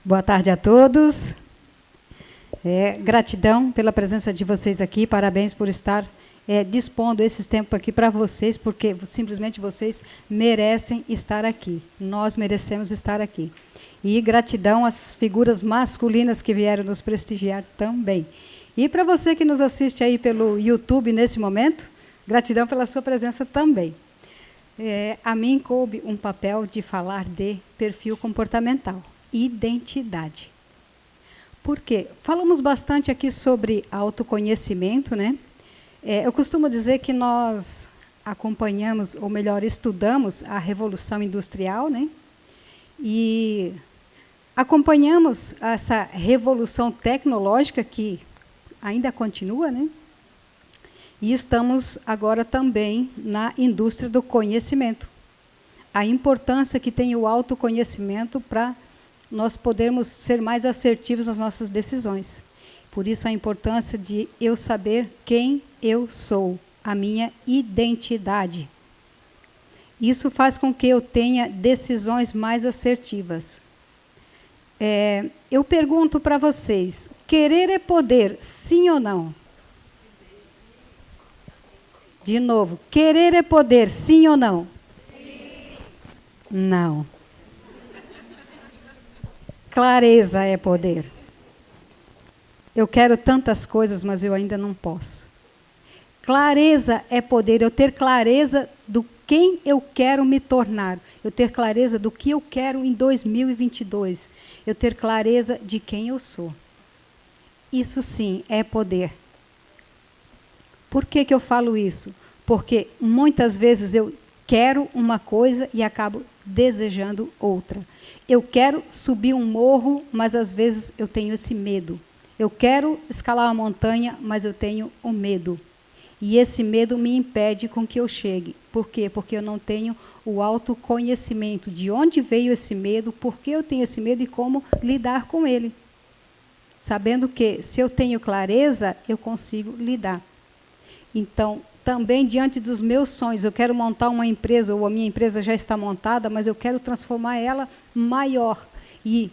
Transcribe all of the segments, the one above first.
Boa tarde a todos. Gratidão pela presença de vocês aqui, parabéns por estar dispondo esses tempos aqui para vocês, porque simplesmente vocês merecem estar aqui. Nós merecemos estar aqui. E gratidão às figuras masculinas que vieram nos prestigiar também. E para você que nos assiste aí pelo YouTube nesse momento, gratidão pela sua presença também. A mim coube um papel de falar de perfil comportamental, identidade. Por quê? Falamos bastante aqui sobre autoconhecimento, né? Eu costumo dizer que nós acompanhamos, ou melhor, estudamos a Revolução Industrial, né? E acompanhamos essa revolução tecnológica que ainda continua, né? E estamos agora também na indústria do conhecimento. A importância que tem o autoconhecimento para nós podermos ser mais assertivos nas nossas decisões. Por isso a importância de eu saber quem eu sou, a minha identidade. Isso faz com que eu tenha decisões mais assertivas. Eu pergunto para vocês, querer é poder, sim ou não? De novo, querer é poder, sim ou não? Sim. Não. Clareza é poder. Eu quero tantas coisas, mas eu ainda não posso. Clareza é poder, eu ter clareza do quem eu quero me tornar. Eu ter clareza do que eu quero em 2022. Eu ter clareza de quem eu sou. Isso sim é poder. Por que eu falo isso? Porque muitas vezes eu quero uma coisa e acabo desejando outra. Eu quero subir um morro, mas às vezes eu tenho esse medo. Eu quero escalar uma montanha, mas eu tenho o medo. E esse medo me impede com que eu chegue. Por quê? Porque eu não tenho o autoconhecimento de onde veio esse medo, por que eu tenho esse medo e como lidar com ele. Sabendo que se eu tenho clareza, eu consigo lidar. Então, também diante dos meus sonhos, eu quero montar uma empresa, ou a minha empresa já está montada, mas eu quero transformar ela maior. E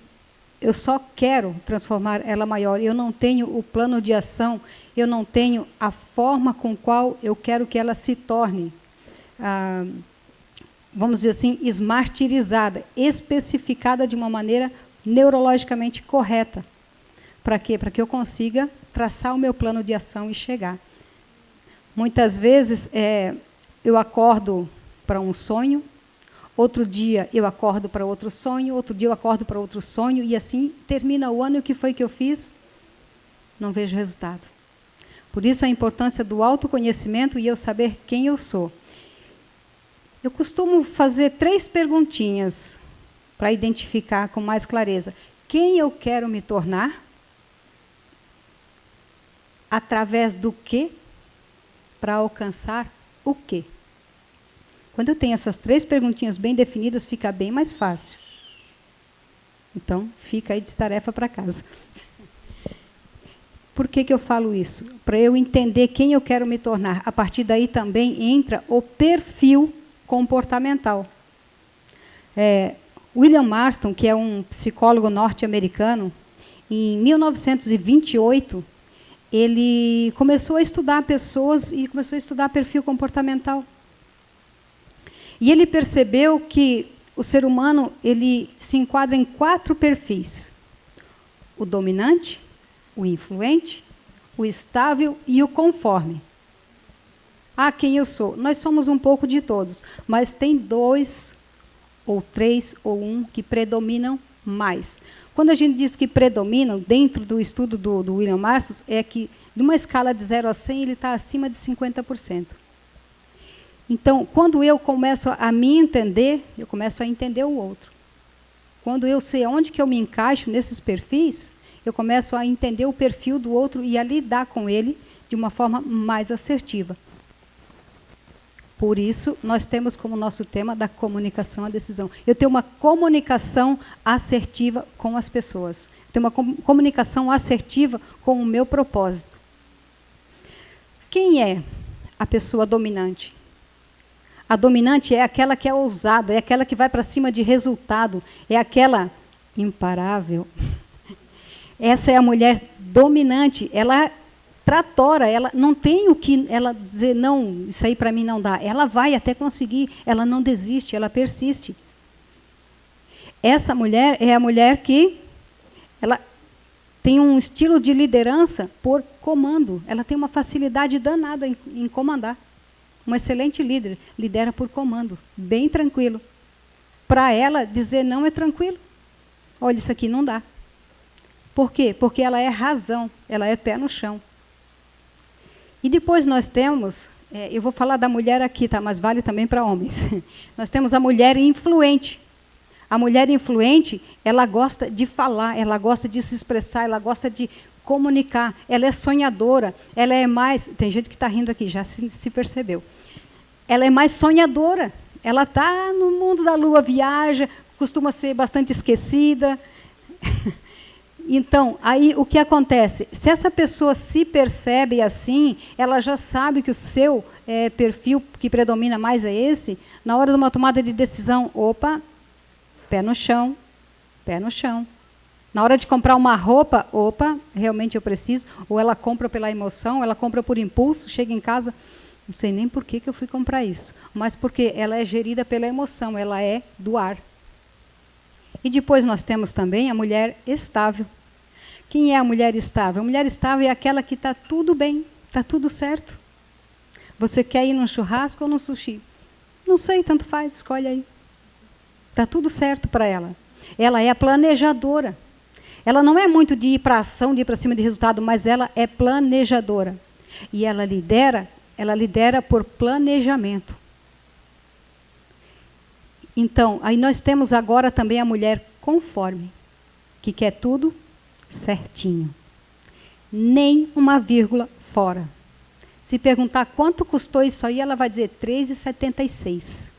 eu só quero transformar ela maior. Eu não tenho o plano de ação, eu não tenho a forma com qual eu quero que ela se torne, vamos dizer assim, esmartirizada, especificada de uma maneira neurologicamente correta. Para quê? Para que eu consiga traçar o meu plano de ação e chegar. Muitas vezes eu acordo para um sonho, outro dia eu acordo para outro sonho, outro dia eu acordo para outro sonho, e assim termina o ano e o que foi que eu fiz? Não vejo resultado. Por isso a importância do autoconhecimento e eu saber quem eu sou. Eu costumo fazer 3 perguntinhas para identificar com mais clareza. Quem eu quero me tornar? Através do quê? Para alcançar o quê? Quando eu tenho essas 3 perguntinhas bem definidas, fica bem mais fácil. Então, fica aí de tarefa para casa. Por que eu falo isso? Para eu entender quem eu quero me tornar. A partir daí também entra o perfil comportamental. William Marston, que é um psicólogo norte-americano, em 1928, ele começou a estudar pessoas e começou a estudar perfil comportamental. E ele percebeu que o ser humano ele se enquadra em 4 perfis. O dominante, o influente, o estável e o conforme. Quem eu sou? Nós somos um pouco de todos, mas tem 2, ou 3, ou 1 que predominam mais. Quando a gente diz que predominam, dentro do estudo do William Marston, é que, numa escala de 0 a 100, ele está acima de 50%. Então, quando eu começo a me entender, eu começo a entender o outro. Quando eu sei onde que eu me encaixo nesses perfis, eu começo a entender o perfil do outro e a lidar com ele de uma forma mais assertiva. Por isso, nós temos como nosso tema da comunicação à decisão. Eu tenho uma comunicação assertiva com as pessoas. Eu tenho uma comunicação assertiva com o meu propósito. Quem é a pessoa dominante? A dominante é aquela que é ousada, é aquela que vai para cima de resultado, é aquela imparável. Essa é a mulher dominante. Ela tratora, ela não tem o que ela dizer, não, isso aí para mim não dá. Ela vai até conseguir, ela não desiste, ela persiste. Essa mulher é a mulher que ela tem um estilo de liderança por comando. Ela tem uma facilidade danada em comandar. Um excelente líder, lidera por comando, bem tranquilo. Para ela, dizer não é tranquilo. Olha, isso aqui não dá. Por quê? Porque ela é razão, ela é pé no chão. E depois nós temos, eu vou falar da mulher aqui, tá? Mas vale também para homens. Nós temos a mulher influente. A mulher influente, ela gosta de falar, ela gosta de se expressar, ela gosta de comunicar, ela é sonhadora, ela é mais... Tem gente que está rindo aqui, já se percebeu. Ela é mais sonhadora, ela está no mundo da lua, viaja, costuma ser bastante esquecida. Então, aí o que acontece? Se essa pessoa se percebe assim, ela já sabe que o seu perfil que predomina mais é esse, na hora de uma tomada de decisão, opa, pé no chão, pé no chão. Na hora de comprar uma roupa, opa, realmente eu preciso, ou ela compra pela emoção, ela compra por impulso, chega em casa, não sei nem por que eu fui comprar isso, mas porque ela é gerida pela emoção, ela é do ar. E depois nós temos também a mulher estável. Quem é a mulher estável? A mulher estável é aquela que está tudo bem, está tudo certo. Você quer ir num churrasco ou num sushi? Não sei, tanto faz, escolhe aí. Está tudo certo para ela. Ela é a planejadora. Ela não é muito de ir para a ação, de ir para cima de resultado, mas ela é planejadora. E ela lidera por planejamento. Então, aí nós temos agora também a mulher conforme, que quer tudo certinho. Nem uma vírgula fora. Se perguntar quanto custou isso aí, ela vai dizer R$3,76.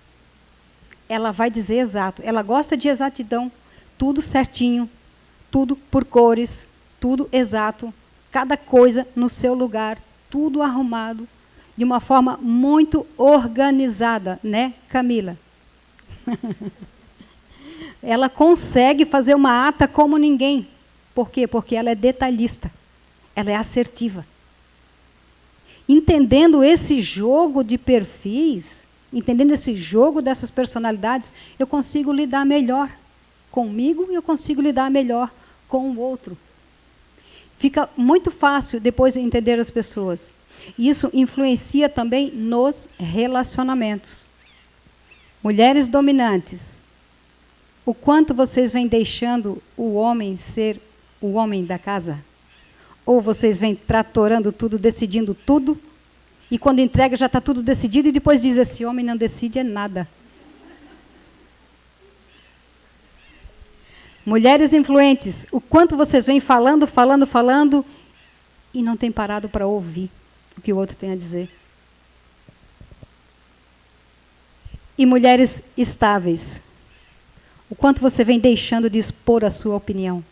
Ela vai dizer exato. Ela gosta de exatidão, tudo certinho, tudo por cores, tudo exato, cada coisa no seu lugar, tudo arrumado, de uma forma muito organizada, né, Camila? Ela consegue fazer uma ata como ninguém. Por quê? Porque ela é detalhista, ela é assertiva. Entendendo esse jogo de perfis, entendendo esse jogo dessas personalidades, eu consigo lidar melhor comigo e eu consigo lidar melhor com o outro. Fica muito fácil depois entender as pessoas. Isso influencia também nos relacionamentos. Mulheres dominantes, o quanto vocês vêm deixando o homem ser o homem da casa? Ou vocês vêm tratorando tudo, decidindo tudo, e quando entrega já está tudo decidido, e depois diz, esse homem não decide é nada. Mulheres influentes, o quanto vocês vêm falando, e não tem parado para ouvir o que o outro tem a dizer. E mulheres estáveis, o quanto você vem deixando de expor a sua opinião.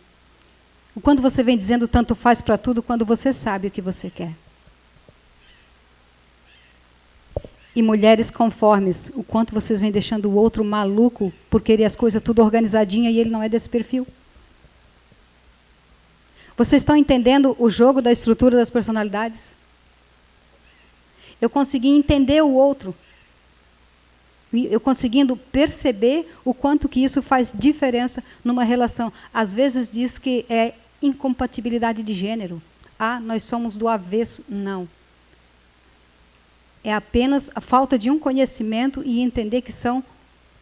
O quanto você vem dizendo tanto faz para tudo quando você sabe o que você quer. E mulheres conformes, o quanto vocês vêm deixando o outro maluco por querer as coisas tudo organizadinha e ele não é desse perfil. Vocês estão entendendo o jogo da estrutura das personalidades? Eu consegui entender o outro. Eu conseguindo perceber o quanto que isso faz diferença numa relação. Às vezes diz que é incompatibilidade de gênero. Ah, nós somos do avesso. Não. É apenas a falta de um conhecimento e entender que são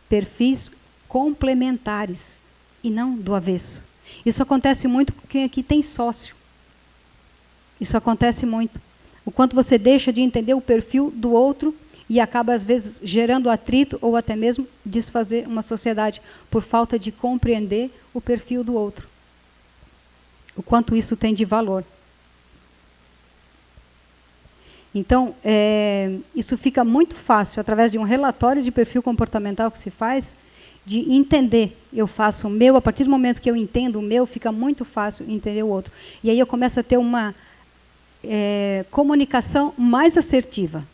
perfis complementares e não do avesso. Isso acontece muito com quem aqui tem sócio. Isso acontece muito. O quanto você deixa de entender o perfil do outro e acaba, às vezes, gerando atrito ou até mesmo desfazer uma sociedade por falta de compreender o perfil do outro. O quanto isso tem de valor. Então, isso fica muito fácil, através de um relatório de perfil comportamental que se faz, de entender. Eu faço o meu, a partir do momento que eu entendo o meu, fica muito fácil entender o outro. E aí eu começo a ter uma comunicação mais assertiva.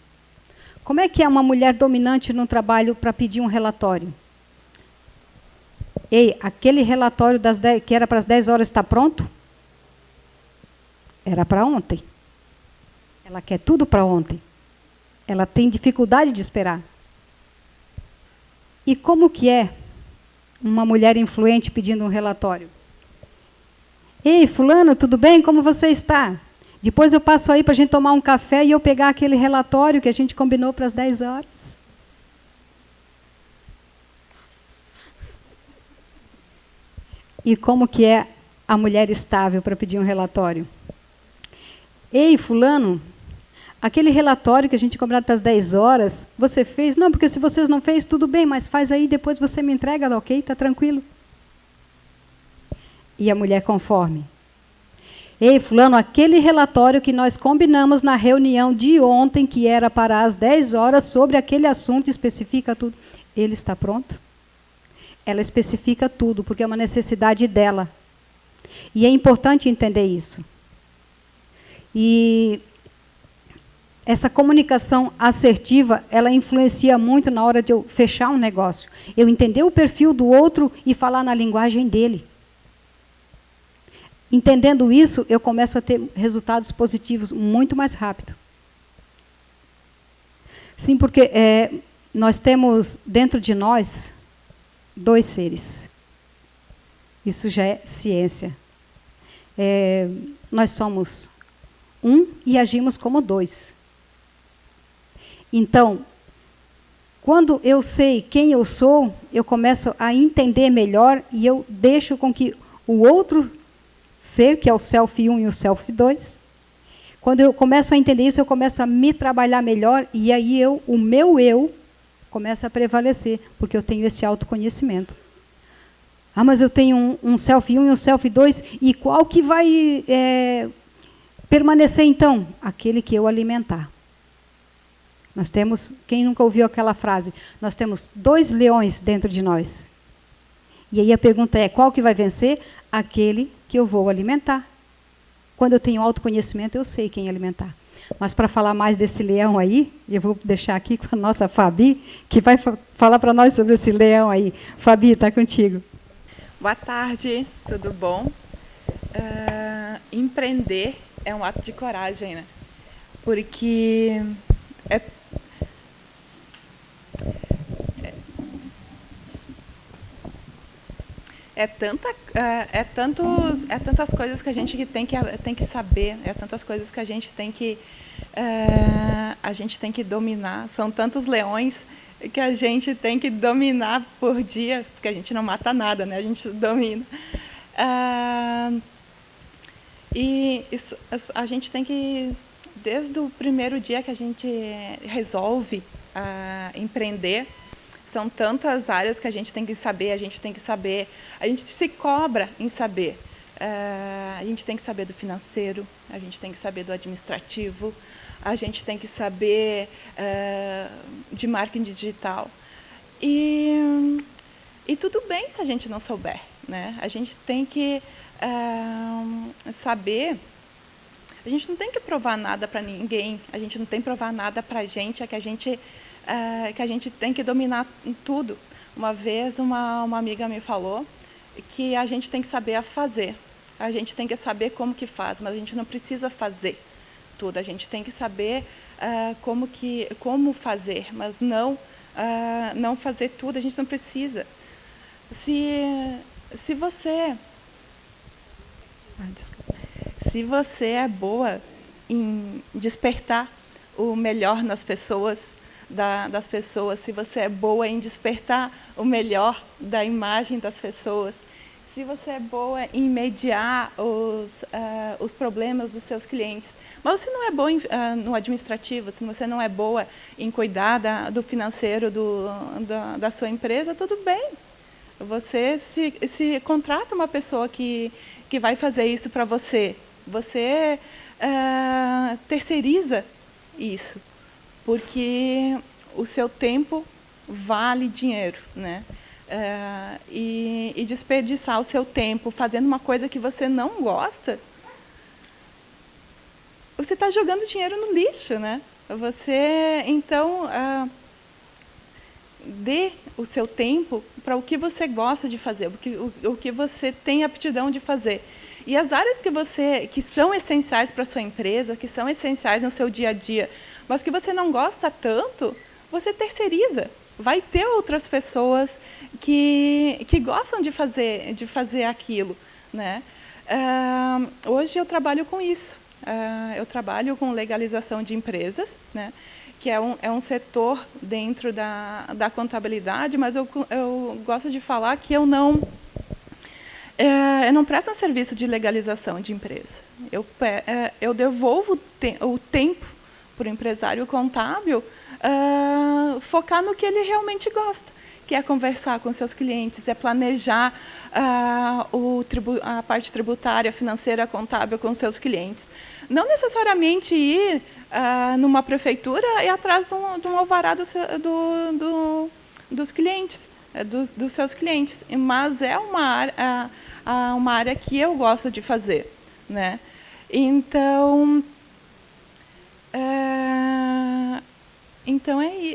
Como é que é uma mulher dominante no trabalho para pedir um relatório? Ei, aquele relatório que era para as 10 horas está pronto? Era para ontem. Ela quer tudo para ontem. Ela tem dificuldade de esperar. E como que é uma mulher influente pedindo um relatório? Ei, fulano, tudo bem? Como você está? Depois eu passo aí para a gente tomar um café e eu pegar aquele relatório que a gente combinou para as 10 horas. E como que é a mulher estável para pedir um relatório? Ei, fulano, aquele relatório que a gente combinado para as 10 horas, você fez? Não, porque se vocês não fez, tudo bem, mas faz aí, depois você me entrega, ok? Está tranquilo. E a mulher conforme. Ei, fulano, aquele relatório que nós combinamos na reunião de ontem, que era para as 10 horas, sobre aquele assunto, especifica tudo. Ele está pronto? Ela especifica tudo, porque é uma necessidade dela. E é importante entender isso. E essa comunicação assertiva, ela influencia muito na hora de eu fechar um negócio. Eu entender o perfil do outro e falar na linguagem dele. Entendendo isso, eu começo a ter resultados positivos muito mais rápido. Sim, porque nós temos dentro de nós 2 seres. Isso já é ciência. Nós somos um e agimos como 2. Então, quando eu sei quem eu sou, eu começo a entender melhor e eu deixo com que o outro ser, que é o Self 1 e o Self 2, quando eu começo a entender isso, eu começo a me trabalhar melhor e aí o meu eu começa a prevalecer, porque eu tenho esse autoconhecimento. Ah, mas eu tenho um Self 1 e um Self 2, e qual que vai permanecer então? Aquele que eu alimentar. Nós temos, quem nunca ouviu aquela frase? Nós temos 2 leões dentro de nós. E aí a pergunta é, qual que vai vencer? Aquele que eu vou alimentar. Quando eu tenho autoconhecimento, eu sei quem alimentar. Mas para falar mais desse leão aí, eu vou deixar aqui com a nossa Fabi, que vai falar para nós sobre esse leão aí. Fabi, está contigo. Boa tarde, tudo bom? Empreender é um ato de coragem, né? Porque tantas coisas que a gente tem que saber, tantas coisas que a gente tem que dominar. São tantos leões que a gente tem que dominar por dia, porque a gente não mata nada, né? A gente domina. E isso, a gente tem que, desde o primeiro dia que a gente resolve empreender, são tantas áreas que a gente tem que saber, a gente se cobra em saber. A gente tem que saber do financeiro, a gente tem que saber do administrativo, a gente tem que saber de marketing digital. E tudo bem se a gente não souber, né? A gente tem que saber. A gente não tem que provar nada para ninguém, a gente não tem que provar nada para a gente, que a gente tem que dominar tudo. Uma vez uma amiga me falou que a gente tem que saber a fazer, a gente tem que saber como que faz, mas a gente não precisa fazer tudo, a gente tem que saber como fazer, mas não fazer tudo, a gente não precisa. Se você é boa em despertar o melhor nas pessoas, das pessoas, se você é boa em despertar o melhor da imagem das pessoas, se você é boa em mediar os problemas dos seus clientes, mas você não é boa no administrativo, se você não é boa em cuidar do financeiro da sua empresa, tudo bem. Você se contrata uma pessoa que vai fazer isso para você. Você terceiriza isso, porque o seu tempo vale dinheiro, né? E desperdiçar o seu tempo fazendo uma coisa que você não gosta, você está jogando dinheiro no lixo, né? Então, dê o seu tempo para o que você gosta de fazer, o que você tem aptidão de fazer. E as áreas que são essenciais para a sua empresa, que são essenciais no seu dia a dia, mas que você não gosta tanto, você terceiriza. Vai ter outras pessoas que gostam de fazer aquilo, né? Hoje eu trabalho com isso. Eu trabalho com legalização de empresas, né? Que é um setor dentro da contabilidade, mas eu gosto de falar que eu não presto um serviço de legalização de empresa. Eu devolvo o tempo para o empresário contábil focar no que ele realmente gosta, que é conversar com seus clientes, é planejar a parte tributária, financeira, contábil com seus clientes. Não necessariamente ir numa prefeitura e atrás de um alvará dos clientes, dos seus clientes, mas é uma área que eu gosto de fazer, né? Então,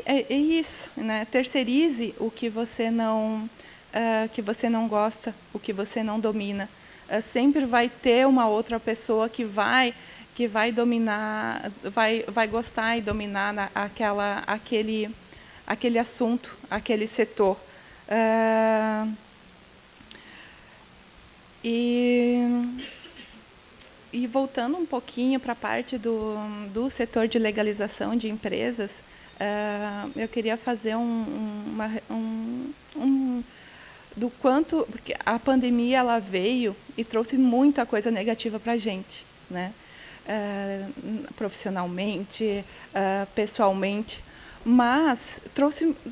é isso, né? Terceirize o que você não gosta, o que você não domina. Sempre vai ter uma outra pessoa que vai dominar, vai gostar e dominar aquele assunto, aquele setor. E voltando um pouquinho para a parte do setor de legalização de empresas, eu queria fazer do quanto, porque a pandemia ela veio e trouxe muita coisa negativa para a gente, né? Profissionalmente, pessoalmente, mas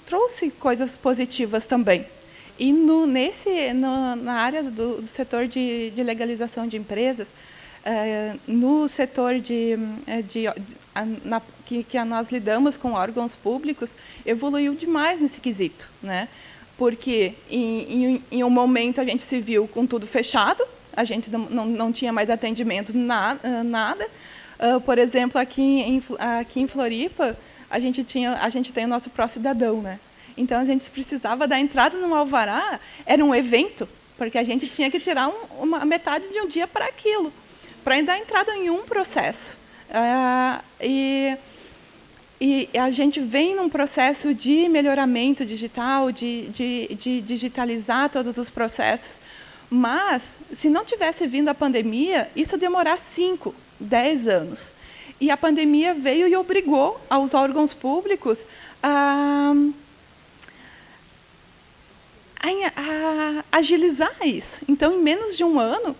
trouxe coisas positivas também. E na área do setor de legalização de empresas, no setor que nós lidamos com órgãos públicos, evoluiu demais nesse quesito, né? Porque em um momento a gente se viu com tudo fechado, a gente não tinha mais atendimento, nada. Por exemplo, aqui em Floripa, a gente tem o nosso pró-cidadão, né? Então, a gente precisava da entrada no alvará, era um evento, porque a gente tinha que tirar uma metade de um dia para aquilo, para dar entrada em um processo. E a gente vem num processo de melhoramento digital, de digitalizar todos os processos, mas, se não tivesse vindo a pandemia, isso ia demorar 5, 10 anos. E a pandemia veio e obrigou aos órgãos públicos a agilizar isso. Então, em menos de um ano,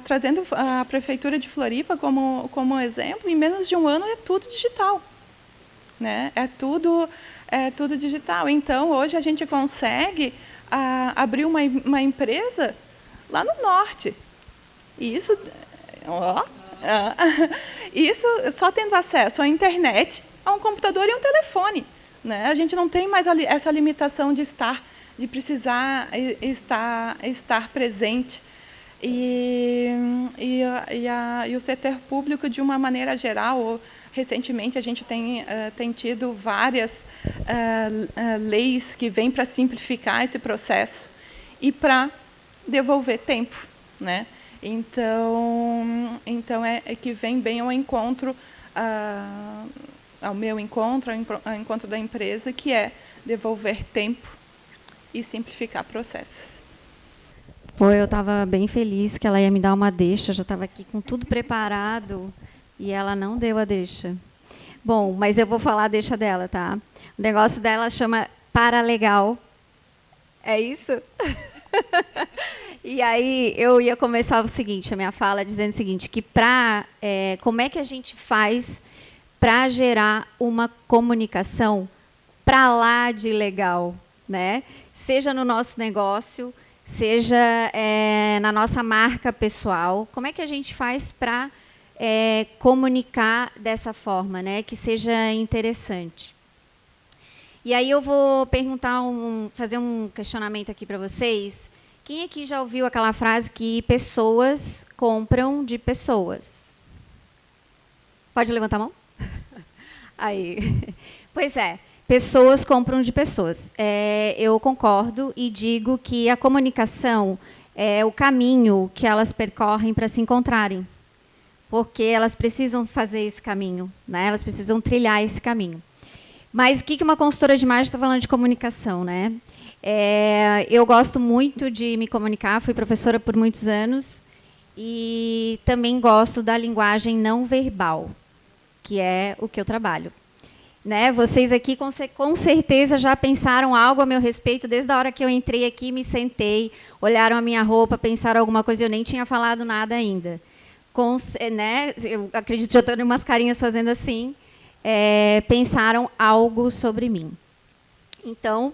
trazendo a Prefeitura de Floripa como exemplo, em menos de um ano é tudo digital, né? É tudo digital. Então, hoje a gente consegue abrir uma empresa lá no norte. E isso só tendo acesso à internet, a um computador e um telefone, né? A gente não tem mais essa limitação de precisar estar presente. E o setor público, de uma maneira geral, recentemente a gente tem tido várias leis que vêm para simplificar esse processo e para devolver tempo, né? Então é que vem bem ao encontro, ao meu encontro, ao encontro da empresa, que é devolver tempo e simplificar processos. Pô, eu estava bem feliz que ela ia me dar uma deixa, já estava aqui com tudo preparado e ela não deu a deixa. Bom, mas eu vou falar a deixa dela, tá? O negócio dela chama Paralegal. É isso? E aí eu ia começar o seguinte, a minha fala dizendo o seguinte, que como é que a gente faz para gerar uma comunicação para lá de legal, né? Seja no nosso negócio, seja na nossa marca pessoal, como é que a gente faz para comunicar dessa forma, né, que seja interessante? E aí eu vou fazer um questionamento aqui para vocês. Quem aqui já ouviu aquela frase que pessoas compram de pessoas? Pode levantar a mão? Aí. Pois é. Pessoas compram de pessoas. Eu concordo e digo que a comunicação é o caminho que elas percorrem para se encontrarem, porque elas precisam fazer esse caminho, né? Elas precisam trilhar esse caminho. Mas o que uma consultora de imagem está falando de comunicação, né? Eu gosto muito de me comunicar, fui professora por muitos anos e também gosto da linguagem não verbal, que é o que eu trabalho. Né? Vocês aqui com certeza já pensaram algo a meu respeito desde a hora que eu entrei aqui, me sentei, olharam a minha roupa, pensaram alguma coisa, eu nem tinha falado nada ainda. Né? Eu acredito que já estou em umas carinhas fazendo assim, pensaram algo sobre mim. Então,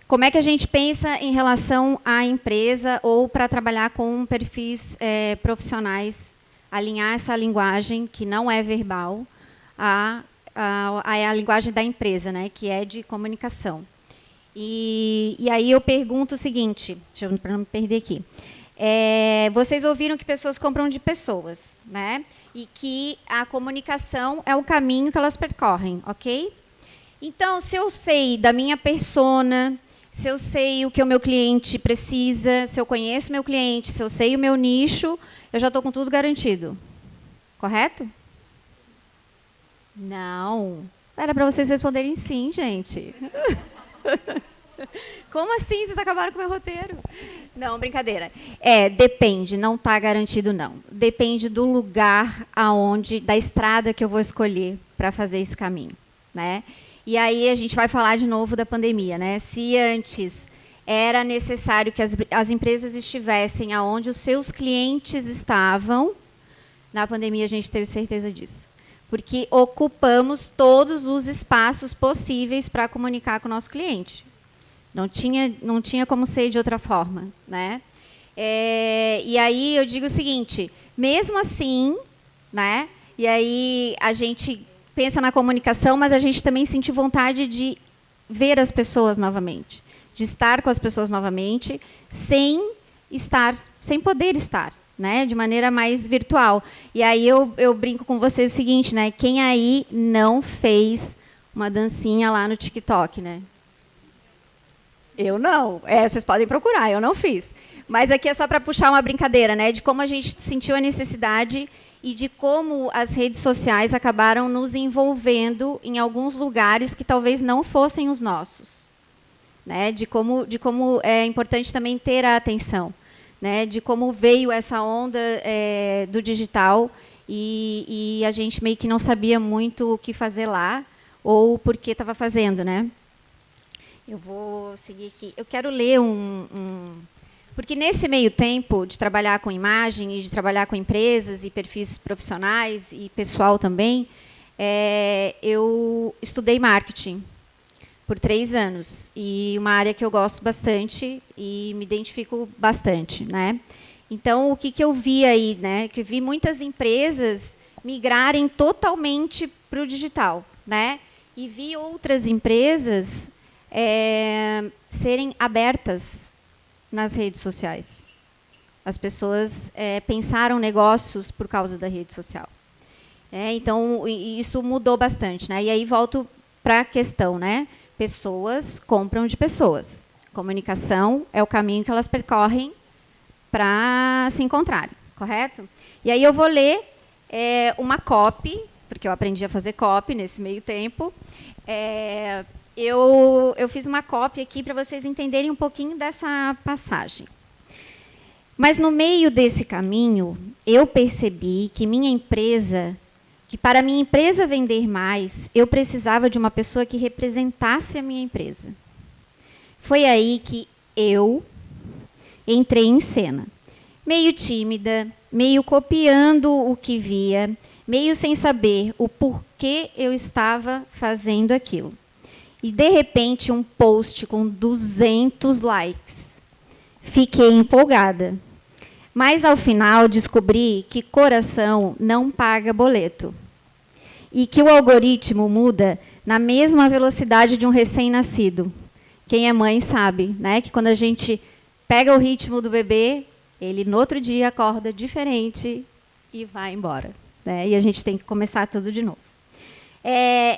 como é que a gente pensa em relação à empresa ou para trabalhar com perfis profissionais, alinhar essa linguagem que não é verbal a linguagem da empresa, né, que é de comunicação. E aí eu pergunto o seguinte, para não me perder aqui. Vocês ouviram que pessoas compram de pessoas, né? E que a comunicação é o caminho que elas percorrem, ok? Então, se eu sei da minha persona, se eu sei o que o meu cliente precisa, se eu conheço meu cliente, se eu sei o meu nicho, eu já estou com tudo garantido. Correto? Não. Era para vocês responderem sim, gente. Como assim? Vocês acabaram com o meu roteiro? Não, brincadeira. Depende, não está garantido, não. Depende do lugar da estrada que eu vou escolher para fazer esse caminho, né? E aí a gente vai falar de novo da pandemia, né? Se antes era necessário que as empresas estivessem aonde os seus clientes estavam, na pandemia a gente teve certeza disso. Porque ocupamos todos os espaços possíveis para comunicar com o nosso cliente. Não tinha como ser de outra forma, né? E aí eu digo o seguinte, mesmo assim, né? E aí a gente pensa na comunicação, mas a gente também sente vontade de ver as pessoas novamente, de estar com as pessoas novamente, sem poder estar. Né, de maneira mais virtual. E aí eu brinco com vocês o seguinte, né? Quem aí não fez uma dancinha lá no TikTok, né? Eu não. Vocês podem procurar, eu não fiz. Mas aqui é só para puxar uma brincadeira, né? De como a gente sentiu a necessidade e de como as redes sociais acabaram nos envolvendo em alguns lugares que talvez não fossem os nossos. Né? De como é importante também ter a atenção. Né, de como veio essa onda do digital e a gente meio que não sabia muito o que fazer lá ou por que estava fazendo, né? Eu vou seguir aqui. Eu quero ler porque nesse meio tempo de trabalhar com imagem e de trabalhar com empresas e perfis profissionais e pessoal também, eu estudei marketing por 3 anos, e uma área que eu gosto bastante e me identifico bastante, né? Então, o que eu vi aí, né? Que eu vi muitas empresas migrarem totalmente para o digital, né? E vi outras empresas serem abertas nas redes sociais. As pessoas pensaram negócios por causa da rede social. Então, isso mudou bastante, né? E aí volto para a questão, né? Pessoas compram de pessoas. Comunicação é o caminho que elas percorrem para se encontrarem, correto? E aí eu vou ler uma copy, porque eu aprendi a fazer copy nesse meio tempo. Eu fiz uma copy aqui para vocês entenderem um pouquinho dessa passagem. Mas no meio desse caminho, eu percebi que para minha empresa vender mais, eu precisava de uma pessoa que representasse a minha empresa. Foi aí que eu entrei em cena. Meio tímida, meio copiando o que via, meio sem saber o porquê eu estava fazendo aquilo. E, de repente, um post com 200 likes. Fiquei empolgada. Mas, ao final, descobri que coração não paga boleto. E que o algoritmo muda na mesma velocidade de um recém-nascido. Quem é mãe sabe, né? Que quando a gente pega o ritmo do bebê, ele, no outro dia, acorda diferente e vai embora. Né? E a gente tem que começar tudo de novo.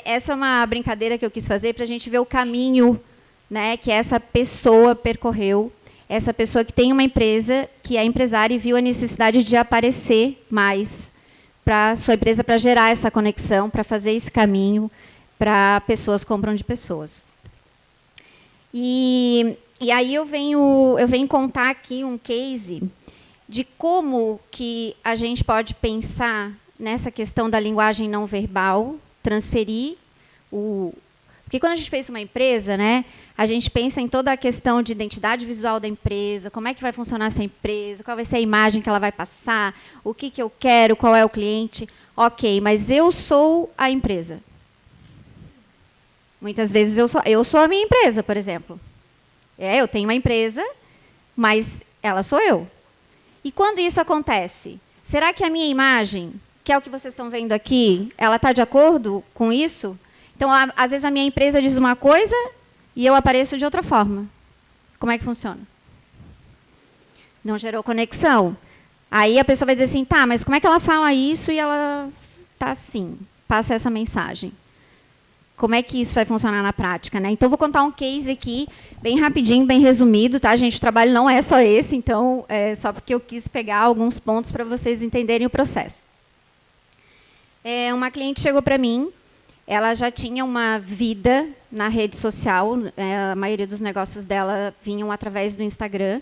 Essa é uma brincadeira que eu quis fazer para a gente ver o caminho, né, que essa pessoa percorreu, essa pessoa que tem uma empresa, que é empresária e viu a necessidade de aparecer mais para a sua empresa, para gerar essa conexão, para fazer esse caminho, para pessoas compram de pessoas. E aí eu venho contar aqui um case de como que a gente pode pensar nessa questão da linguagem não verbal, transferir porque quando a gente pensa em uma empresa, né, a gente pensa em toda a questão de identidade visual da empresa, como é que vai funcionar essa empresa, qual vai ser a imagem que ela vai passar, o que eu quero, qual é o cliente. Ok, mas eu sou a empresa. Muitas vezes eu sou a minha empresa, por exemplo. Eu tenho uma empresa, mas ela sou eu. E quando isso acontece, será que a minha imagem, que é o que vocês estão vendo aqui, ela está de acordo com isso? Então, às vezes, a minha empresa diz uma coisa e eu apareço de outra forma. Como é que funciona? Não gerou conexão. Aí a pessoa vai dizer assim, tá, mas como é que ela fala isso e ela está assim, passa essa mensagem? Como é que isso vai funcionar na prática, né? Então, vou contar um case aqui, bem rapidinho, bem resumido, tá, gente? O trabalho não é só esse, então, só porque eu quis pegar alguns pontos para vocês entenderem o processo. Uma cliente chegou para mim, ela já tinha uma vida na rede social, a maioria dos negócios dela vinham através do Instagram,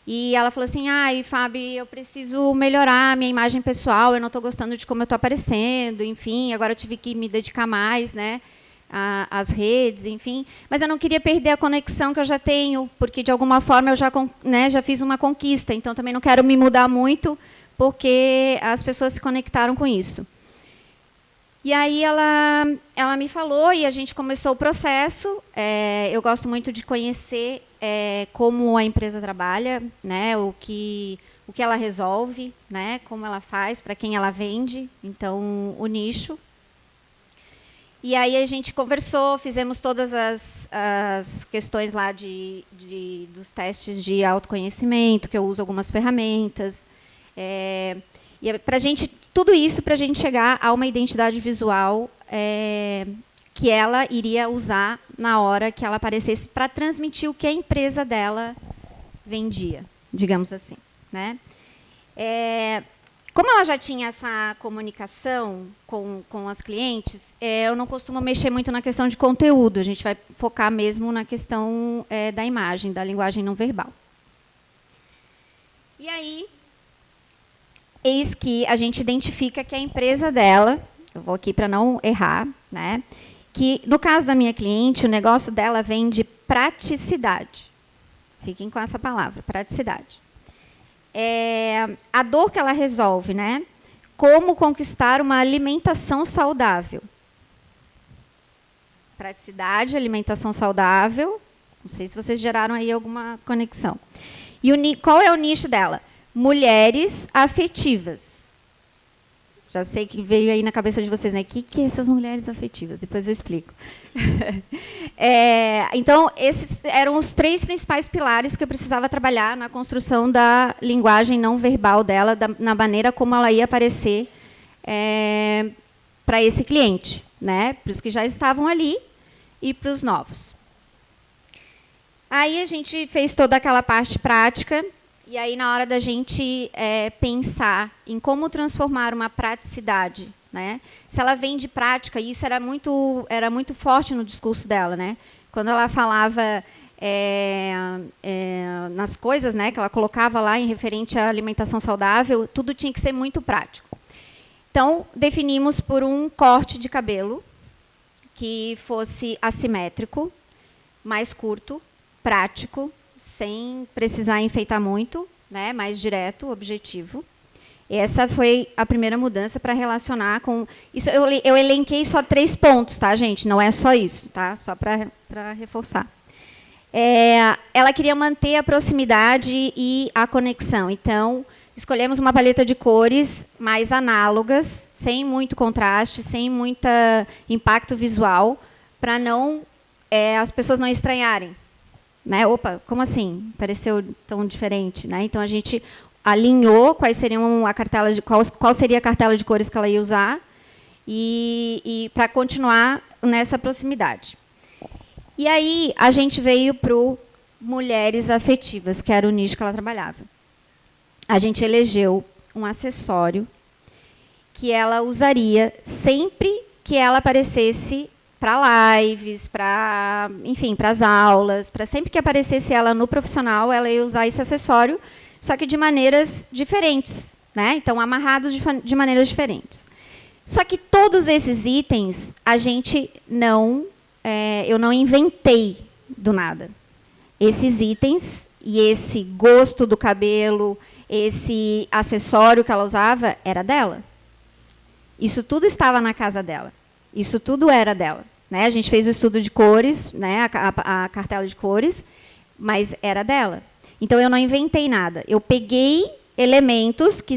e ela falou assim, ai, Fábio, eu preciso melhorar a minha imagem pessoal, eu não estou gostando de como eu estou aparecendo, enfim, agora eu tive que me dedicar mais, né, às redes, enfim, mas eu não queria perder a conexão que eu já tenho, porque, de alguma forma, eu já fiz uma conquista, então também não quero me mudar muito, porque as pessoas se conectaram com isso. E aí ela me falou e a gente começou o processo. Eu gosto muito de conhecer como a empresa trabalha, né, o que ela resolve, né, como ela faz, para quem ela vende, então o nicho. E aí a gente conversou, fizemos todas as questões lá dos testes de autoconhecimento, que eu uso algumas ferramentas. E para a gente, tudo isso para a gente chegar a uma identidade visual que ela iria usar na hora que ela aparecesse para transmitir o que a empresa dela vendia, digamos assim, né? Como ela já tinha essa comunicação com as clientes, eu não costumo mexer muito na questão de conteúdo, a gente vai focar mesmo na questão da imagem, da linguagem não verbal. E aí, eis que a gente identifica que a empresa dela, eu vou aqui para não errar, né, que, no caso da minha cliente, o negócio dela vem de praticidade. Fiquem com essa palavra, praticidade. A dor que ela resolve, né? Como conquistar uma alimentação saudável. Praticidade, alimentação saudável. Não sei se vocês geraram aí alguma conexão. E qual é o nicho dela? Mulheres afetivas. Já sei que veio aí na cabeça de vocês, né? O que é essas mulheres afetivas? Depois eu explico. Então, esses eram os 3 principais pilares que eu precisava trabalhar na construção da linguagem não verbal dela, na maneira como ela ia aparecer para esse cliente, né? Para os que já estavam ali e para os novos. Aí a gente fez toda aquela parte prática. E aí, na hora da gente pensar em como transformar uma praticidade, né? Se ela vem de prática, e isso era muito forte no discurso dela, né? Quando ela falava nas coisas, né, que ela colocava lá em referente à alimentação saudável, tudo tinha que ser muito prático. Então, definimos por um corte de cabelo que fosse assimétrico, mais curto, prático, sem precisar enfeitar muito, né, mais direto, objetivo. Essa foi a primeira mudança para relacionar com... Isso, eu elenquei só 3 pontos, tá, gente? Não é só isso, tá? Só para reforçar. Ela queria manter a proximidade e a conexão. Então, escolhemos uma paleta de cores mais análogas, sem muito contraste, sem muito impacto visual, para não as pessoas não estranharem. Né? Opa, como assim? Pareceu tão diferente, né? Então a gente alinhou qual seria a cartela de cores que ela ia usar e para continuar nessa proximidade. E aí a gente veio para o Mulheres Afetivas, que era o nicho que ela trabalhava. A gente elegeu um acessório que ela usaria sempre que ela aparecesse para lives, para, enfim, para as aulas, para sempre que aparecesse ela no profissional, ela ia usar esse acessório, só que de maneiras diferentes, né? Então, amarrados de maneiras diferentes. Só que todos esses itens a gente eu não inventei do nada. Esses itens e esse gosto do cabelo, esse acessório que ela usava, era dela. Isso tudo estava na casa dela. Isso tudo era dela. Né? A gente fez o estudo de cores, né? a cartela de cores, mas era dela. Então, eu não inventei nada. Eu peguei elementos que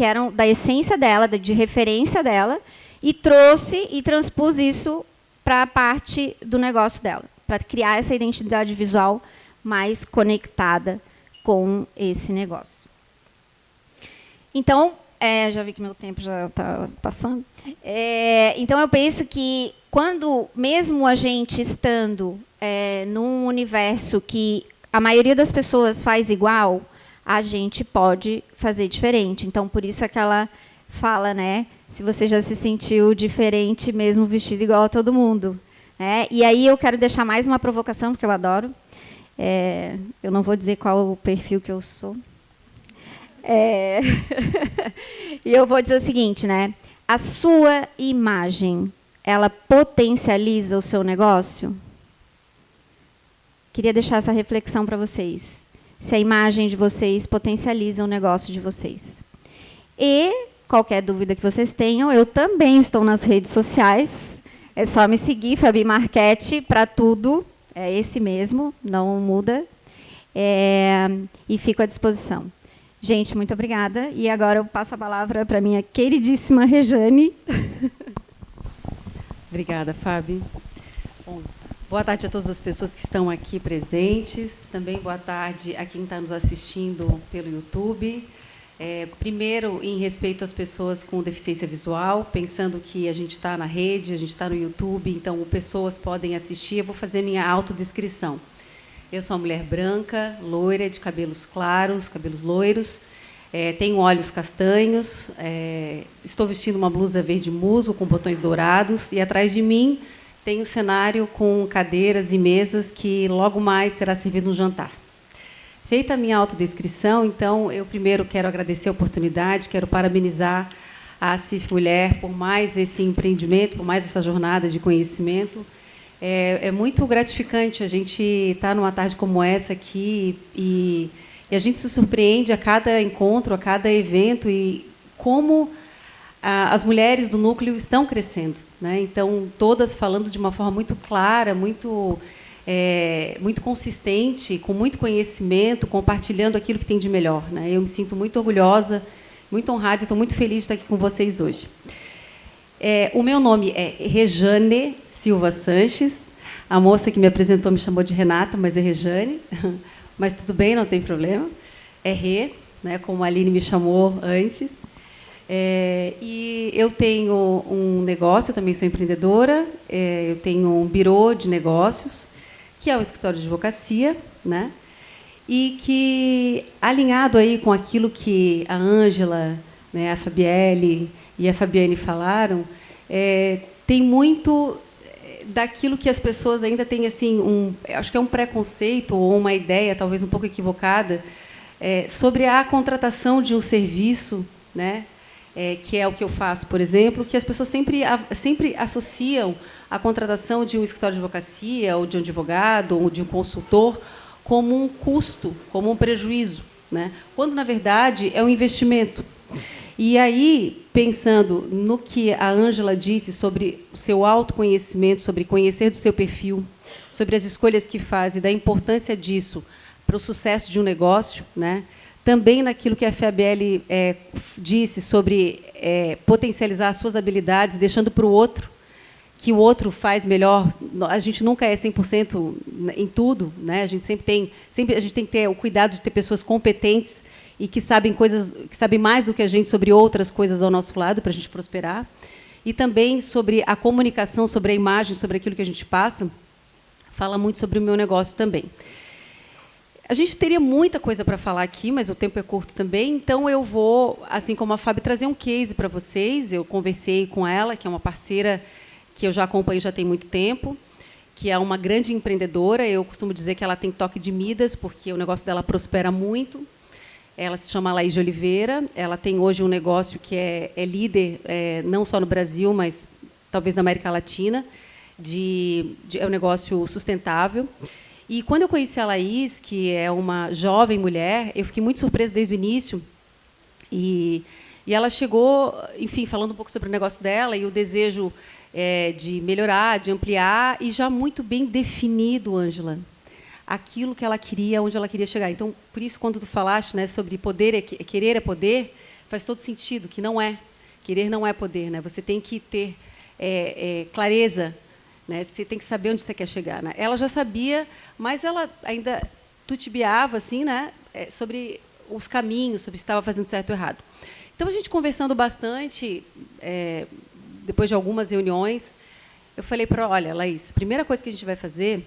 eram da essência dela, de referência dela, e trouxe e transpus isso para a parte do negócio dela, para criar essa identidade visual mais conectada com esse negócio. Então, já vi que meu tempo já está passando. Então, eu penso que, mesmo a gente estando num universo que a maioria das pessoas faz igual, a gente pode fazer diferente. Então, por isso é que ela fala, né, se você já se sentiu diferente, mesmo vestido igual a todo mundo. Né? E aí eu quero deixar mais uma provocação, porque eu adoro. Eu não vou dizer qual o perfil que eu sou. E eu vou dizer o seguinte, né? A sua imagem, ela potencializa o seu negócio? Queria deixar essa reflexão para vocês. Se a imagem de vocês potencializa o negócio de vocês. E, qualquer dúvida que vocês tenham, eu também estou nas redes sociais. É só me seguir, Fabi Marchetti, para tudo. É esse mesmo, não muda. E fico à disposição. Gente, muito obrigada. E agora eu passo a palavra para a minha queridíssima Rejane. Obrigada, Fábio. Bom, boa tarde a todas as pessoas que estão aqui presentes. Também boa tarde a quem está nos assistindo pelo YouTube. Primeiro, em respeito às pessoas com deficiência visual, pensando que a gente está na rede, a gente está no YouTube, então pessoas podem assistir. Eu vou fazer minha autodescrição. Eu sou uma mulher branca, loira, de cabelos claros, cabelos loiros, tenho olhos castanhos, estou vestindo uma blusa verde musgo com botões dourados, e atrás de mim tem um cenário com cadeiras e mesas que logo mais será servido um jantar. Feita a minha autodescrição, então, eu primeiro quero agradecer a oportunidade, quero parabenizar a CIF Mulher por mais esse empreendimento, por mais essa jornada de conhecimento. É muito gratificante a gente estar numa tarde como essa aqui e a gente se surpreende a cada encontro, a cada evento, e como as mulheres do núcleo estão crescendo. Né? Então, todas falando de uma forma muito clara, muito consistente, com muito conhecimento, compartilhando aquilo que tem de melhor. Né? Eu me sinto muito orgulhosa, muito honrada e estou muito feliz de estar aqui com vocês hoje. O meu nome é Rejane Silva Sanches. A moça que me apresentou me chamou de Renata, mas é Rejane. Mas tudo bem, não tem problema. É Rê, né, como a Aline me chamou antes. E eu tenho um negócio, eu também sou empreendedora. Eu tenho um birô de negócios, que é o escritório de advocacia, né? E que, alinhado aí com aquilo que a Ângela, né, a Fabielle e a Fabiane falaram, tem muito daquilo que as pessoas ainda têm, assim, acho que é um preconceito ou uma ideia, talvez um pouco equivocada, sobre a contratação de um serviço, né, que é o que eu faço, por exemplo, que as pessoas sempre associam a contratação de um escritório de advocacia, ou de um advogado, ou de um consultor, como um custo, como um prejuízo, né, quando, na verdade, é um investimento. E aí, pensando no que a Ângela disse sobre o seu autoconhecimento, sobre conhecer do seu perfil, sobre as escolhas que faz e da importância disso para o sucesso de um negócio, né? Também naquilo que a Fabielle disse sobre potencializar as suas habilidades, deixando para o outro, que o outro faz melhor. A gente nunca é 100% em tudo, né? A gente sempre tem que ter o cuidado de ter pessoas competentes e que sabem mais do que a gente sobre outras coisas ao nosso lado para a gente prosperar. e também sobre a comunicação, sobre a imagem, sobre aquilo que a gente passa, fala muito sobre o meu negócio também. A gente teria muita coisa para falar aqui, mas o tempo é curto também, então eu vou, assim como a Fábio, trazer um case para vocês. Eu conversei com ela, que é uma parceira que eu já acompanho já tem muito tempo, que é uma grande empreendedora. Eu costumo dizer que ela tem toque de Midas, porque o negócio dela prospera muito. Ela se chama Laís de Oliveira. Ela tem hoje um negócio que é líder, não só no Brasil, mas talvez na América Latina, é um negócio sustentável. E quando eu conheci a Laís, que é uma jovem mulher, eu fiquei muito surpresa desde o início. E ela chegou, enfim, falando um pouco sobre o negócio dela e o desejo de melhorar, de ampliar, e já muito bem definido, Ângela, aquilo que ela queria, onde ela queria chegar. Então, por isso, quando tu falaste, né, sobre querer é poder, faz todo sentido, que não é. Querer não é poder, né? Você tem que ter clareza, né? Você tem que saber onde você quer chegar, né? Ela já sabia, mas ela ainda tutibiava, assim, né, sobre os caminhos, sobre se estava fazendo certo ou errado. Então, a gente conversando bastante, depois de algumas reuniões, eu falei para ela: olha, Laís, a primeira coisa que a gente vai fazer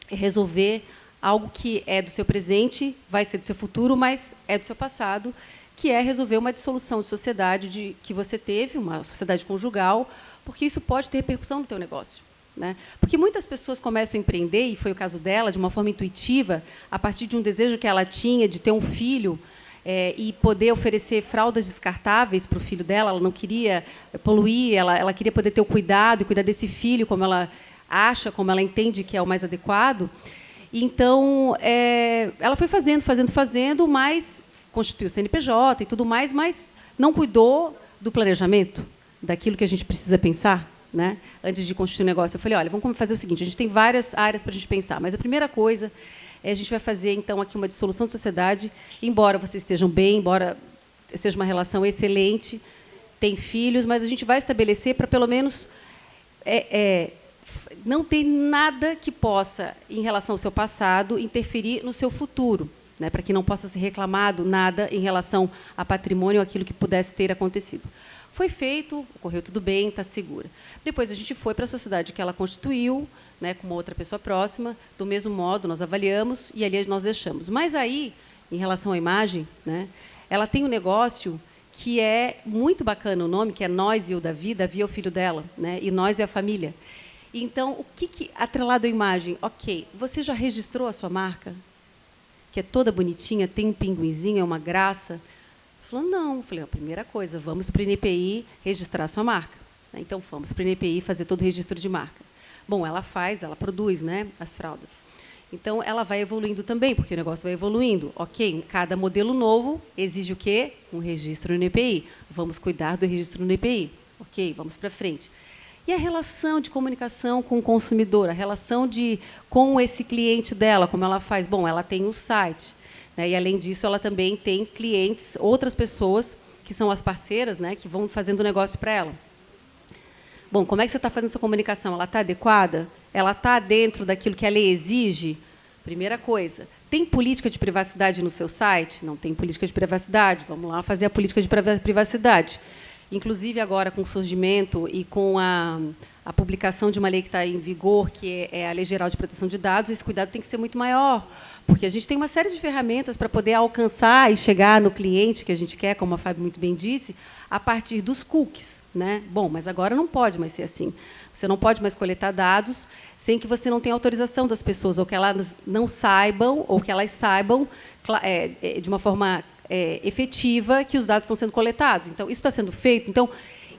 é resolver algo que é do seu presente, vai ser do seu futuro, mas é do seu passado, que é resolver uma dissolução de sociedade que você teve, uma sociedade conjugal, porque isso pode ter repercussão no teu negócio, né? Porque muitas pessoas começam a empreender, e foi o caso dela, de uma forma intuitiva, a partir de um desejo que ela tinha de ter um filho, e poder oferecer fraldas descartáveis para o filho dela. Ela não queria poluir, ela queria poder ter o cuidado e cuidar desse filho como ela acha, como ela entende que é o mais adequado. Então, ela foi fazendo, mas constituiu o CNPJ e tudo mais, mas não cuidou do planejamento, daquilo que a gente precisa pensar, né, antes de constituir o negócio. Eu falei: olha, vamos fazer o seguinte, a gente tem várias áreas para a gente pensar, mas a primeira coisa a gente vai fazer, então, aqui uma dissolução de sociedade, embora vocês estejam bem, embora seja uma relação excelente, tem filhos, mas a gente vai estabelecer para, pelo menos, não ter nada que possa, em relação ao seu passado, interferir no seu futuro, né, para que não possa ser reclamado nada em relação a patrimônio ou aquilo que pudesse ter acontecido. Foi feito, ocorreu tudo bem, está segura. Depois a gente foi para a sociedade que ela constituiu, né, com uma outra pessoa próxima, do mesmo modo, nós avaliamos e ali nós deixamos. Mas aí, em relação à imagem, né, ela tem um negócio que é muito bacana, o nome, que é Nós e o Davi. Davi é o filho dela, né, e Nós é a família. Então, o que atrelado à imagem? Ok, você já registrou a sua marca? Que é toda bonitinha, tem um pinguinzinho, é uma graça. Falou: não. Falei: a primeira coisa, vamos para o INPI registrar a sua marca. Então, vamos para o INPI fazer todo o registro de marca. Bom, ela produz, né, as fraldas. Então, ela vai evoluindo também, porque o negócio vai evoluindo. Ok, cada modelo novo exige o quê? Um registro no INPI. Vamos cuidar do registro no INPI. Ok, vamos para frente. E a relação de comunicação com o consumidor, a relação com esse cliente dela, como ela faz? Bom, ela tem um site, né, e, além disso, ela também tem clientes, outras pessoas, que são as parceiras, né, que vão fazendo negócio para ela. Bom, como é que você está fazendo essa comunicação? Ela está adequada? Ela está dentro daquilo que a lei exige? Primeira coisa. Tem política de privacidade no seu site? Não tem política de privacidade. Vamos lá fazer a política de privacidade. Inclusive, agora, com o surgimento e com a publicação de uma lei que está em vigor, que é a Lei Geral de Proteção de Dados, esse cuidado tem que ser muito maior, porque a gente tem uma série de ferramentas para poder alcançar e chegar no cliente que a gente quer, como a Fábio muito bem disse, a partir dos cookies, né? Bom, mas agora não pode mais ser assim. Você não pode mais coletar dados sem que você não tenha autorização das pessoas, ou que elas não saibam, ou que elas saibam de uma forma efetiva que os dados estão sendo coletados. Então, isso está sendo feito. Então,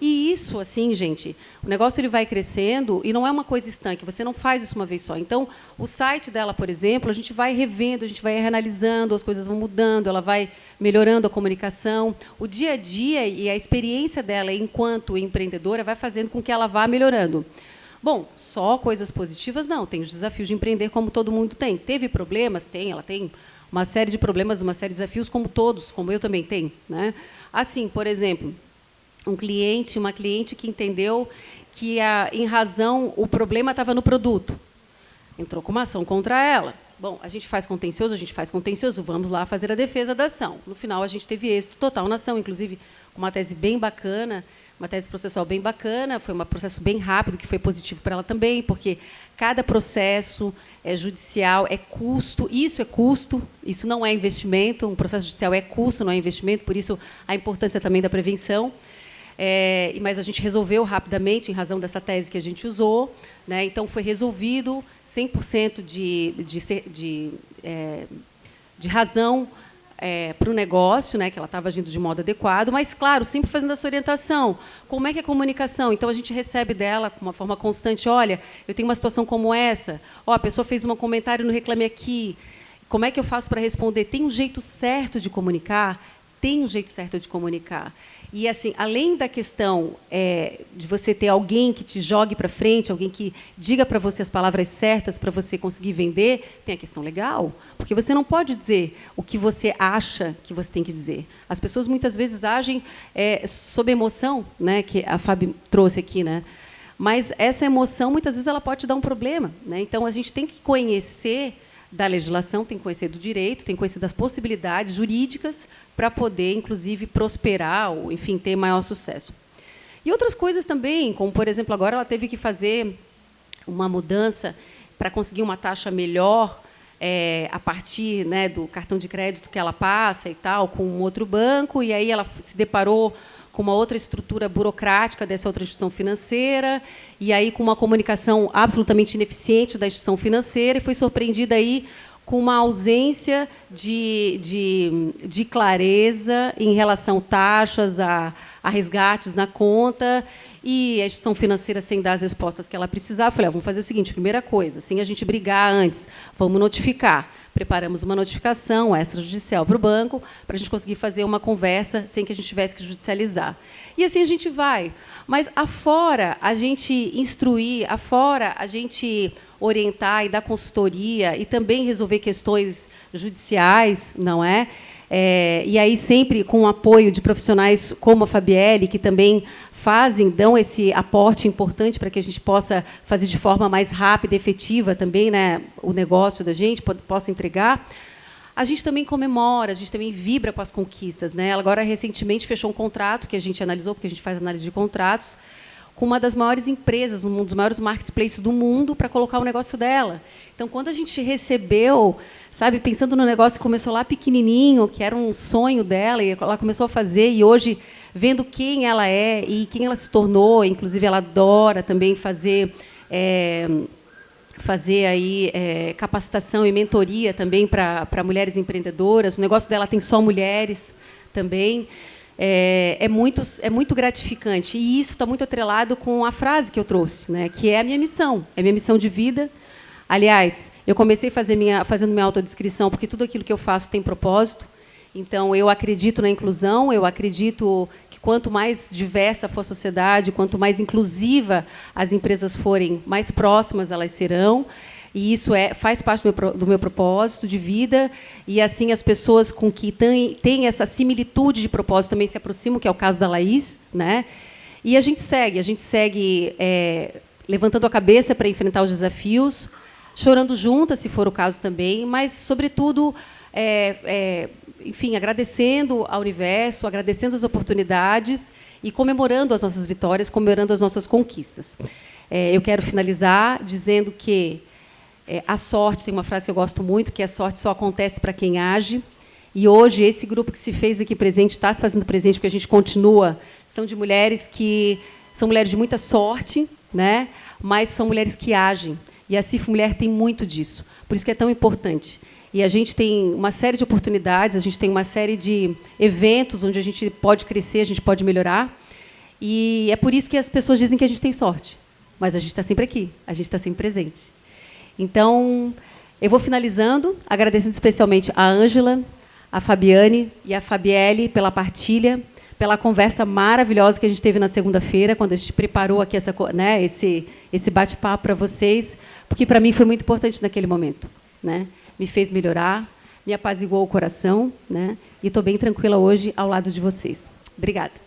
e isso, assim, gente, o negócio ele vai crescendo e não é uma coisa estanque, você não faz isso uma vez só. Então, o site dela, por exemplo, a gente vai revendo, a gente vai reanalisando, as coisas vão mudando, ela vai melhorando a comunicação. O dia a dia e a experiência dela enquanto empreendedora vai fazendo com que ela vá melhorando. Bom, só coisas positivas? Não, tem os desafios de empreender como todo mundo tem. Teve problemas? Tem, ela tem uma série de problemas, uma série de desafios, como todos, como eu também tenho, né? Assim, por exemplo, uma cliente que entendeu que, em razão, o problema estava no produto. Entrou com uma ação contra ela. Bom, a gente faz contencioso, vamos lá fazer a defesa da ação. No final, a gente teve êxito total na ação, inclusive com uma tese bem bacana, uma tese processual bem bacana, foi um processo bem rápido, que foi positivo para ela também, porque cada processo judicial é custo, isso não é investimento, um processo judicial é custo, não é investimento, por isso a importância também da prevenção. Mas a gente resolveu rapidamente, em razão dessa tese que a gente usou, né? Então, foi resolvido 100% de razão para o negócio, né, que ela estava agindo de modo adequado, mas, claro, sempre fazendo essa orientação. Como é que é a comunicação? Então, a gente recebe dela, com uma forma constante, olha, eu tenho uma situação como essa, a pessoa fez um comentário no Reclame Aqui, como é que eu faço para responder? Tem um jeito certo de comunicar? Tem um jeito certo de comunicar. E, assim, além da questão de você ter alguém que te jogue para frente, alguém que diga para você as palavras certas para você conseguir vender, tem a questão legal, porque você não pode dizer o que você acha que você tem que dizer. As pessoas, muitas vezes, agem sob emoção, né, que a Fábio trouxe aqui, né? Mas essa emoção, muitas vezes, ela pode te dar um problema, né? Então, a gente tem que conhecer da legislação, tem que conhecer do direito, tem que conhecer das possibilidades jurídicas para poder, inclusive, prosperar ou, enfim, ter maior sucesso. E outras coisas também, como, por exemplo, agora ela teve que fazer uma mudança para conseguir uma taxa melhor a partir, né, do cartão de crédito que ela passa e tal, com um outro banco, e aí ela se deparou com uma outra estrutura burocrática dessa outra instituição financeira, e aí com uma comunicação absolutamente ineficiente da instituição financeira, e foi surpreendida aí com uma ausência de clareza em relação a taxas, a resgates na conta, e a instituição financeira sem dar as respostas que ela precisava. Eu falei, vamos fazer o seguinte, primeira coisa, sem a gente brigar antes, vamos notificar. Preparamos uma notificação extrajudicial para o banco, para a gente conseguir fazer uma conversa sem que a gente tivesse que judicializar. E assim a gente vai. Mas, afora a gente instruir, afora a gente orientar e dar consultoria, e também resolver questões judiciais, não é? E aí sempre com o apoio de profissionais como a Fabielle, que também dão esse aporte importante para que a gente possa fazer de forma mais rápida e efetiva também, né, o negócio da gente, possa entregar. A gente também comemora, a gente também vibra com as conquistas, né? Ela agora, recentemente, fechou um contrato que a gente analisou, porque a gente faz análise de contratos, com uma das maiores empresas, um dos maiores marketplaces do mundo, para colocar o negócio dela. Então, quando a gente recebeu, sabe, pensando no negócio que começou lá pequenininho, que era um sonho dela, e ela começou a fazer, e hoje, vendo quem ela é e quem ela se tornou, inclusive ela adora também fazer aí, capacitação e mentoria também para mulheres empreendedoras. O negócio dela tem só mulheres também. É muito gratificante. E isso está muito atrelado com a frase que eu trouxe, né, que é a minha missão. É a minha missão de vida. Aliás, eu comecei fazendo minha autodescrição, porque tudo aquilo que eu faço tem propósito. Então, eu acredito na inclusão, eu acredito que quanto mais diversa for a sociedade, quanto mais inclusiva as empresas forem, mais próximas elas serão. E isso faz parte do meu propósito de vida. E, assim, as pessoas com que têm essa similitude de propósito também se aproximam, que é o caso da Laís, né? E a gente segue levantando a cabeça para enfrentar os desafios, chorando juntas, se for o caso também, mas, sobretudo, enfim, agradecendo ao universo, agradecendo as oportunidades e comemorando as nossas vitórias, comemorando as nossas conquistas. Eu quero finalizar dizendo que a sorte, tem uma frase que eu gosto muito, que a sorte só acontece para quem age. E hoje, esse grupo que se fez aqui presente, está se fazendo presente, porque a gente continua, são de mulheres que são mulheres de muita sorte, né? Mas são mulheres que agem. E a CIF Mulher tem muito disso. Por isso que é tão importante. E a gente tem uma série de oportunidades, a gente tem uma série de eventos onde a gente pode crescer, a gente pode melhorar. E é por isso que as pessoas dizem que a gente tem sorte. Mas a gente está sempre aqui, a gente está sempre presente. Então, eu vou finalizando, agradecendo especialmente a Ângela, a Fabiane e a Fabielle pela partilha, pela conversa maravilhosa que a gente teve na segunda-feira, quando a gente preparou aqui esse bate-papo para vocês, porque, para mim, foi muito importante naquele momento, né? Me fez melhorar, me apaziguou o coração, né? E estou bem tranquila hoje ao lado de vocês. Obrigada.